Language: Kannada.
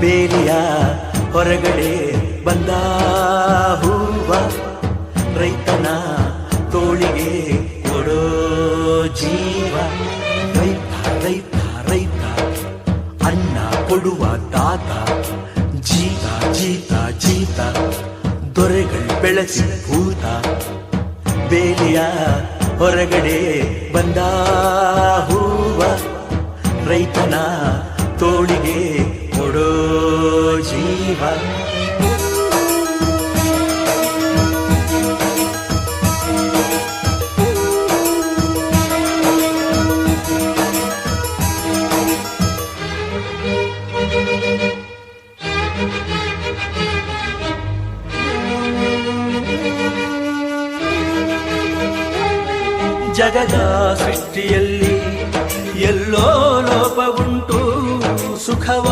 ಬೇಲಿಯ ಹೊರಗಡೆ ಬಂದ ಹೂವ, ರೈತನ ತೋಳಿಗೆ ಕೊಡೋ ಜೀವ. ರೈತ ರೈತ ರೈತ ಅನ್ನ ಕೊಡುವ ತಾತ, ಜೀತ ಜೀತ ಜೀತ ದೊರೆಗಳು ಬೆಳೆಸಿ ಭೂತ. ಬೇಲಿಯ ಹೊರಗಡೆ ಬಂದ ಹೂವ, ರೈತನ ತೋಳಿಗೆ ಕೊಡೋ ಜೀವ. ಜಗದ ಸೃಷ್ಟಿಯಲ್ಲಿ ಎಲ್ಲೋ ಲೋಪವುಂಟು, ಸುಖವ